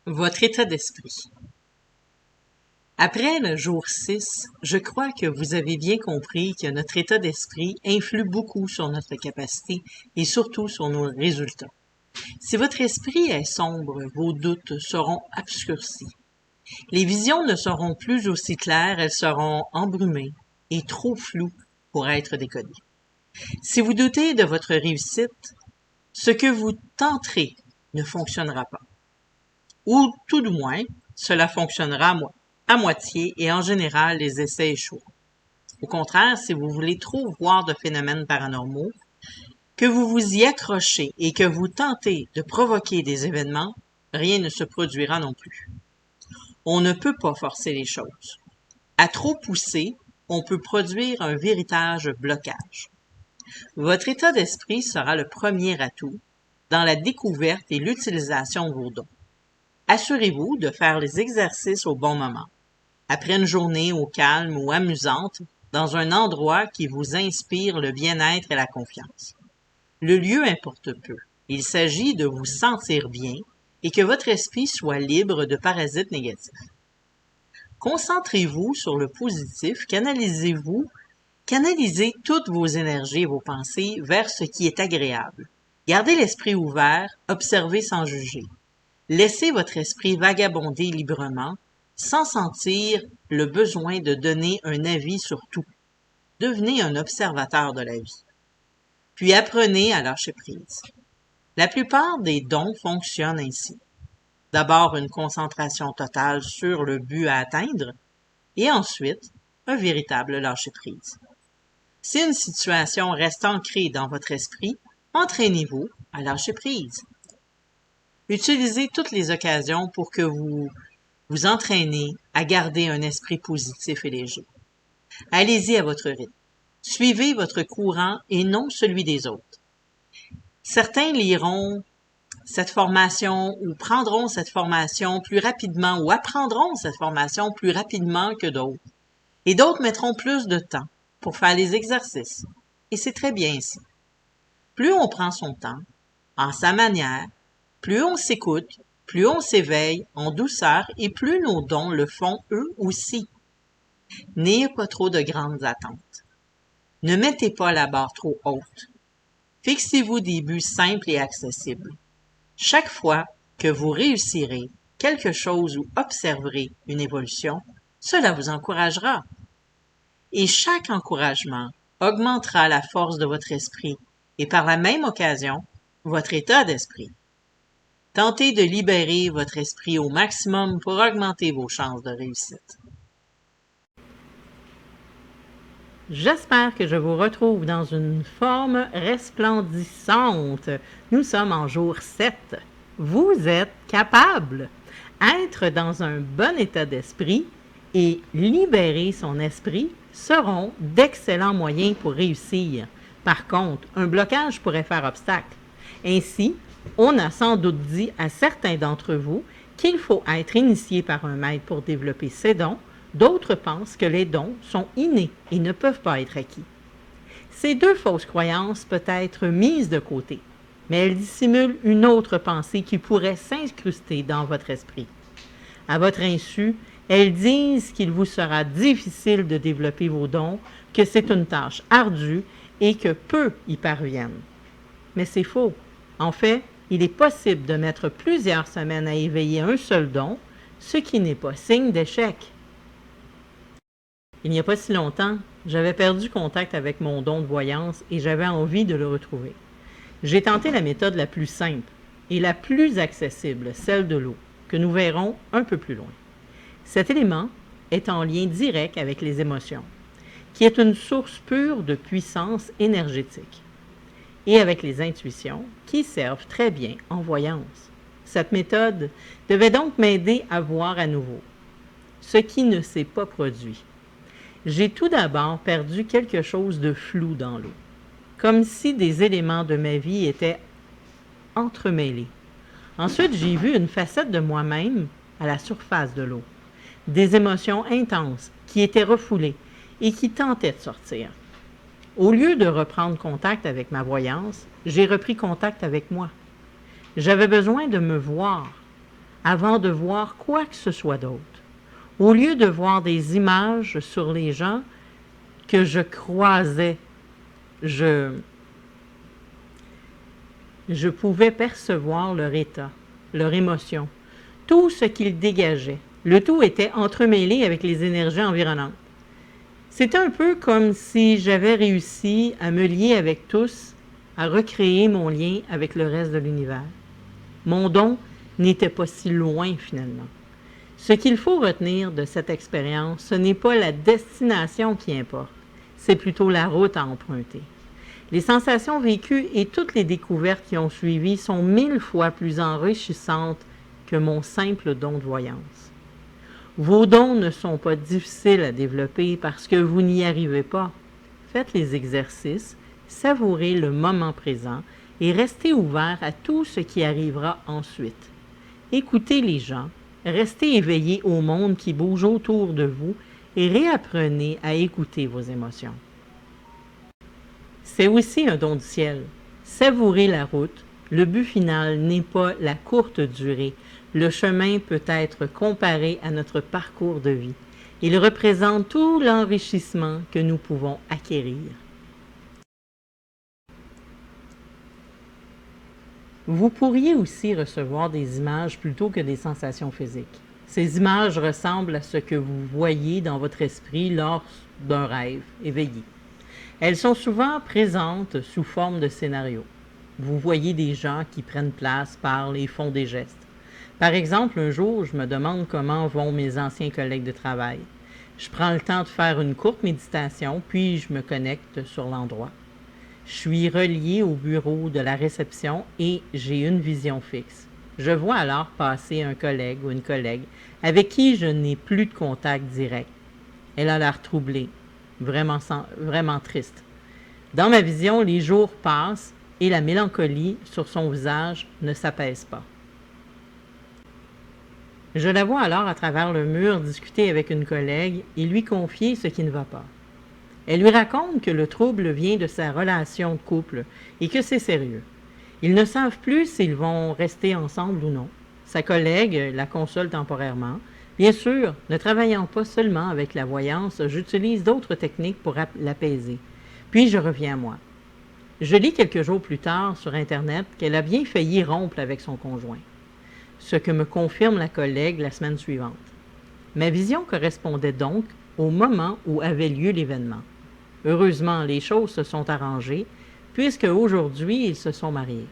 Votre état d'esprit. Après le jour 6, je crois que vous avez bien compris que notre état d'esprit influe beaucoup sur notre capacité et surtout sur nos résultats. Si votre esprit est sombre, vos doutes seront obscurcis. Les visions ne seront plus aussi claires, elles seront embrumées et trop floues pour être décodées. Si vous doutez de votre réussite, ce que vous tenterez ne fonctionnera pas. Ou tout du moins, cela fonctionnera à moitié et en général, les essais échouent. Au contraire, si vous voulez trop voir de phénomènes paranormaux, que vous vous y accrochez et que vous tentez de provoquer des événements, rien ne se produira non plus. On ne peut pas forcer les choses. À trop pousser, on peut produire un véritable blocage. Votre état d'esprit sera le premier atout dans la découverte et l'utilisation de vos dons. Assurez-vous de faire les exercices au bon moment, après une journée au calme ou amusante, dans un endroit qui vous inspire le bien-être et la confiance. Le lieu importe peu. Il s'agit de vous sentir bien et que votre esprit soit libre de parasites négatifs. Concentrez-vous sur le positif, canalisez toutes vos énergies et vos pensées vers ce qui est agréable. Gardez l'esprit ouvert, observez sans juger. Laissez votre esprit vagabonder librement, sans sentir le besoin de donner un avis sur tout. Devenez un observateur de la vie. Puis apprenez à lâcher prise. La plupart des dons fonctionnent ainsi. D'abord une concentration totale sur le but à atteindre, et ensuite un véritable lâcher prise. Si une situation reste ancrée dans votre esprit, entraînez-vous à lâcher prise. Utilisez toutes les occasions pour que vous vous entraînez à garder un esprit positif et léger. Allez-y à votre rythme. Suivez votre courant et non celui des autres. Certains liront cette formation ou prendront cette formation plus rapidement ou apprendront cette formation plus rapidement que d'autres. Et d'autres mettront plus de temps pour faire les exercices. Et c'est très bien ainsi. Plus on prend son temps, en sa manière, plus on s'écoute, plus on s'éveille en douceur et plus nos dons le font eux aussi. N'ayez pas trop de grandes attentes. Ne mettez pas la barre trop haute. Fixez-vous des buts simples et accessibles. Chaque fois que vous réussirez quelque chose ou observerez une évolution, cela vous encouragera. Et chaque encouragement augmentera la force de votre esprit et par la même occasion, votre état d'esprit. Tentez de libérer votre esprit au maximum pour augmenter vos chances de réussite. J'espère que je vous retrouve dans une forme resplendissante. Nous sommes en jour 7. Vous êtes capable. Être dans un bon état d'esprit et libérer son esprit seront d'excellents moyens pour réussir. Par contre, un blocage pourrait faire obstacle. Ainsi, on a sans doute dit à certains d'entre vous qu'il faut être initié par un maître pour développer ses dons. D'autres pensent que les dons sont innés et ne peuvent pas être acquis. Ces deux fausses croyances peuvent être mises de côté, mais elles dissimulent une autre pensée qui pourrait s'incruster dans votre esprit. À votre insu, elles disent qu'il vous sera difficile de développer vos dons, que c'est une tâche ardue et que peu y parviennent. Mais c'est faux. En fait, il est possible de mettre plusieurs semaines à éveiller un seul don, ce qui n'est pas signe d'échec. Il n'y a pas si longtemps, j'avais perdu contact avec mon don de voyance et j'avais envie de le retrouver. J'ai tenté la méthode la plus simple et la plus accessible, celle de l'eau, que nous verrons un peu plus loin. Cet élément est en lien direct avec les émotions, qui est une source pure de puissance énergétique, et avec les intuitions, qui servent très bien en voyance. Cette méthode devait donc m'aider à voir à nouveau, ce qui ne s'est pas produit. J'ai tout d'abord perdu quelque chose de flou dans l'eau, comme si des éléments de ma vie étaient entremêlés. Ensuite, j'ai vu une facette de moi-même à la surface de l'eau, des émotions intenses qui étaient refoulées et qui tentaient de sortir. Au lieu de reprendre contact avec ma voyance, j'ai repris contact avec moi. J'avais besoin de me voir. avant de voir quoi que ce soit d'autre. Au lieu de voir des images sur les gens que je croisais, je pouvais percevoir leur état, leur émotion, tout ce qu'ils dégageaient. Le tout était entremêlé avec les énergies environnantes. C'était un peu comme si j'avais réussi à me lier avec tous, à recréer mon lien avec le reste de l'univers. Mon don n'était pas si loin finalement. Ce qu'il faut retenir de cette expérience, ce n'est pas la destination qui importe, c'est plutôt la route à emprunter. Les sensations vécues et toutes les découvertes qui ont suivi sont 1000 fois plus enrichissantes que mon simple don de voyance. Vos dons ne sont pas difficiles à développer parce que vous n'y arrivez pas. Faites les exercices, savourez le moment présent et restez ouvert à tout ce qui arrivera ensuite. Écoutez les gens, restez éveillé au monde qui bouge autour de vous et réapprenez à écouter vos émotions. C'est aussi un don du ciel. Savourez la route. Le but final n'est pas la courte durée. Le chemin peut être comparé à notre parcours de vie. Il représente tout l'enrichissement que nous pouvons acquérir. Vous pourriez aussi recevoir des images plutôt que des sensations physiques. Ces images ressemblent à ce que vous voyez dans votre esprit lors d'un rêve éveillé. Elles sont souvent présentes sous forme de scénarios. Vous voyez des gens qui prennent place, parlent et font des gestes. Par exemple, un jour, je me demande comment vont mes anciens collègues de travail. Je prends le temps de faire une courte méditation, puis je me connecte sur l'endroit. Je suis relié au bureau de la réception et j'ai une vision fixe. Je vois alors passer un collègue ou une collègue avec qui je n'ai plus de contact direct. Elle a l'air troublée, vraiment triste. Dans ma vision, les jours passent et la mélancolie sur son visage ne s'apaise pas. Je la vois alors à travers le mur discuter avec une collègue et lui confier ce qui ne va pas. Elle lui raconte que le trouble vient de sa relation de couple et que c'est sérieux. Ils ne savent plus s'ils vont rester ensemble ou non. Sa collègue la console temporairement. Bien sûr, ne travaillant pas seulement avec la voyance, j'utilise d'autres techniques pour l'apaiser. Puis je reviens à moi. Je lis quelques jours plus tard sur Internet qu'elle a bien failli rompre avec son conjoint. Ce que me confirme la collègue la semaine suivante. Ma vision correspondait donc au moment où avait lieu l'événement. Heureusement, les choses se sont arrangées, puisque aujourd'hui, ils se sont mariés.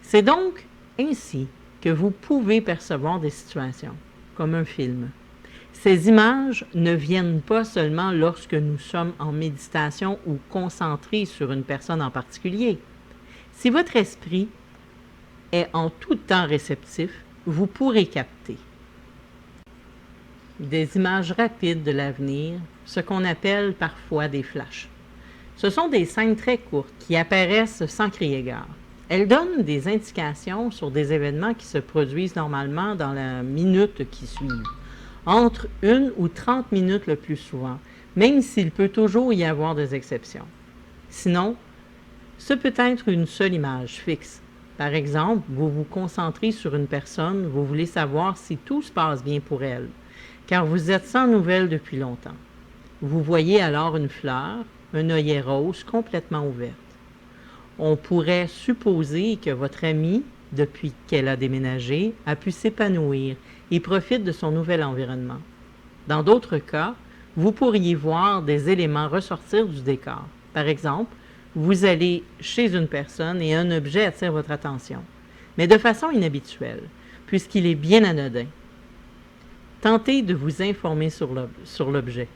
C'est donc ainsi que vous pouvez percevoir des situations, comme un film. Ces images ne viennent pas seulement lorsque nous sommes en méditation ou concentrés sur une personne en particulier. Si votre esprit est en tout temps réceptif, vous pourrez capter des images rapides de l'avenir, ce qu'on appelle parfois des flashs. Ce sont des scènes très courtes qui apparaissent sans crier gare. Elles donnent des indications sur des événements qui se produisent normalement dans la minute qui suit, entre 1 ou 30 minutes le plus souvent, même s'il peut toujours y avoir des exceptions. Sinon, ce peut être une seule image fixe. Par exemple, vous vous concentrez sur une personne, vous voulez savoir si tout se passe bien pour elle, car vous êtes sans nouvelles depuis longtemps. Vous voyez alors une fleur, un œillet rose complètement ouverte. On pourrait supposer que votre amie, depuis qu'elle a déménagé, a pu s'épanouir et profite de son nouvel environnement. Dans d'autres cas, vous pourriez voir des éléments ressortir du décor. Par exemple, vous allez chez une personne et un objet attire votre attention, mais de façon inhabituelle, puisqu'il est bien anodin. Tentez de vous informer sur l'objet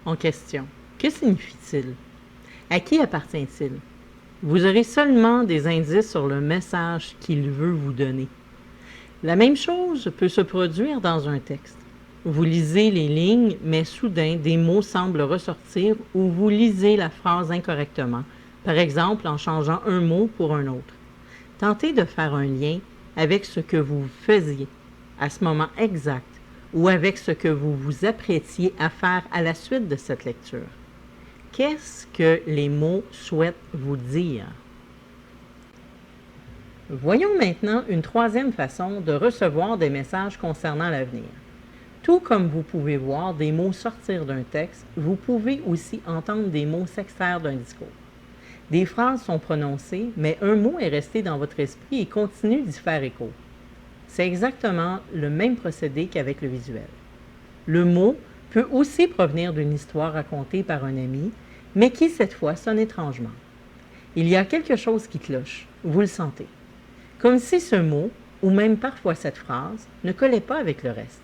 en question. Que signifie-t-il? À qui appartient-il? Vous aurez seulement des indices sur le message qu'il veut vous donner. La même chose peut se produire dans un texte. Vous lisez les lignes, mais soudain, des mots semblent ressortir ou vous lisez la phrase incorrectement, par exemple en changeant un mot pour un autre. Tentez de faire un lien avec ce que vous faisiez à ce moment exact ou avec ce que vous vous apprêtiez à faire à la suite de cette lecture. Qu'est-ce que les mots souhaitent vous dire? Voyons maintenant une troisième façon de recevoir des messages concernant l'avenir. Tout comme vous pouvez voir des mots sortir d'un texte, vous pouvez aussi entendre des mots s'extraire d'un discours. Des phrases sont prononcées, mais un mot est resté dans votre esprit et continue d'y faire écho. C'est exactement le même procédé qu'avec le visuel. Le mot peut aussi provenir d'une histoire racontée par un ami, mais qui cette fois sonne étrangement. Il y a quelque chose qui cloche, vous le sentez. Comme si ce mot, ou même parfois cette phrase, ne collait pas avec le reste.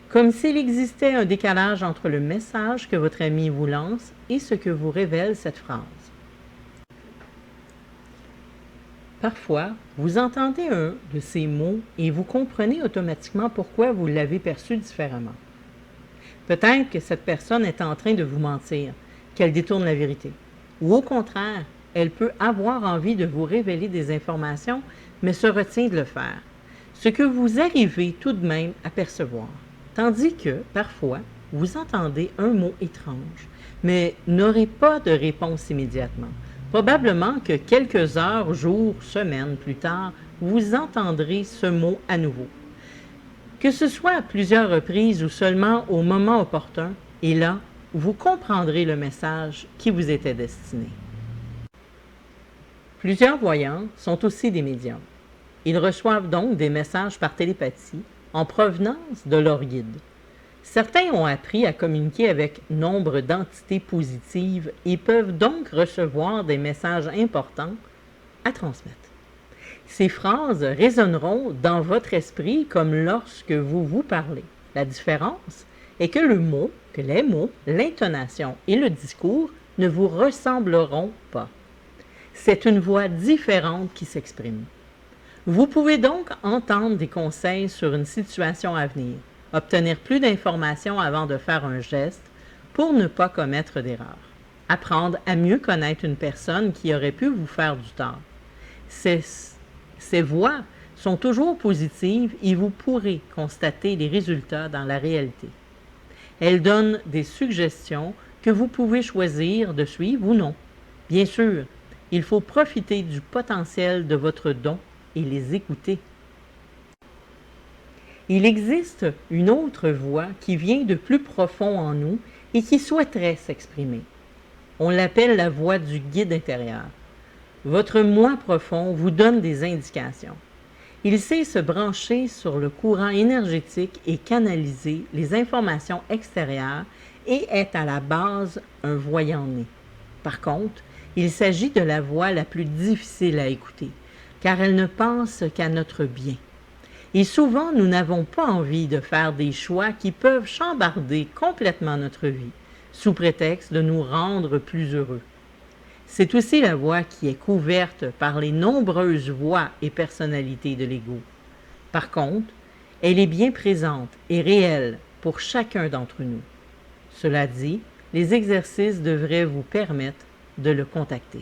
Comme s'il existait un décalage entre le message que votre ami vous lance et ce que vous révèle cette phrase. Parfois, vous entendez un de ces mots et vous comprenez automatiquement pourquoi vous l'avez perçu différemment. Peut-être que cette personne est en train de vous mentir, qu'elle détourne la vérité. Ou au contraire, elle peut avoir envie de vous révéler des informations, mais se retient de le faire. Ce que vous arrivez tout de même à percevoir. Tandis que, parfois, vous entendez un mot étrange, mais n'aurez pas de réponse immédiatement. Probablement que quelques heures, jours, semaines plus tard, vous entendrez ce mot à nouveau. Que ce soit à plusieurs reprises ou seulement au moment opportun, et là, vous comprendrez le message qui vous était destiné. Plusieurs voyants sont aussi des médiums. Ils reçoivent donc des messages par télépathie en provenance de leur guide. Certains ont appris à communiquer avec nombre d'entités positives et peuvent donc recevoir des messages importants à transmettre. Ces phrases résonneront dans votre esprit comme lorsque vous vous parlez. La différence est que les mots, l'intonation et le discours ne vous ressembleront pas. C'est une voix différente qui s'exprime. Vous pouvez donc entendre des conseils sur une situation à venir, obtenir plus d'informations avant de faire un geste pour ne pas commettre d'erreur, apprendre à mieux connaître une personne qui aurait pu vous faire du tort. Ces voix sont toujours positives et vous pourrez constater les résultats dans la réalité. Elles donnent des suggestions que vous pouvez choisir de suivre ou non. Bien sûr, il faut profiter du potentiel de votre don et les écouter. Il existe une autre voix qui vient de plus profond en nous et qui souhaiterait s'exprimer. On l'appelle la voix du guide intérieur. Votre moi profond vous donne des indications. Il sait se brancher sur le courant énergétique et canaliser les informations extérieures et est à la base un voyant né. Par contre, il s'agit de la voix la plus difficile à écouter, car elle ne pense qu'à notre bien. Et souvent, nous n'avons pas envie de faire des choix qui peuvent chambarder complètement notre vie, sous prétexte de nous rendre plus heureux. C'est aussi la voix qui est couverte par les nombreuses voix et personnalités de l'ego. Par contre, elle est bien présente et réelle pour chacun d'entre nous. Cela dit, les exercices devraient vous permettre de le contacter.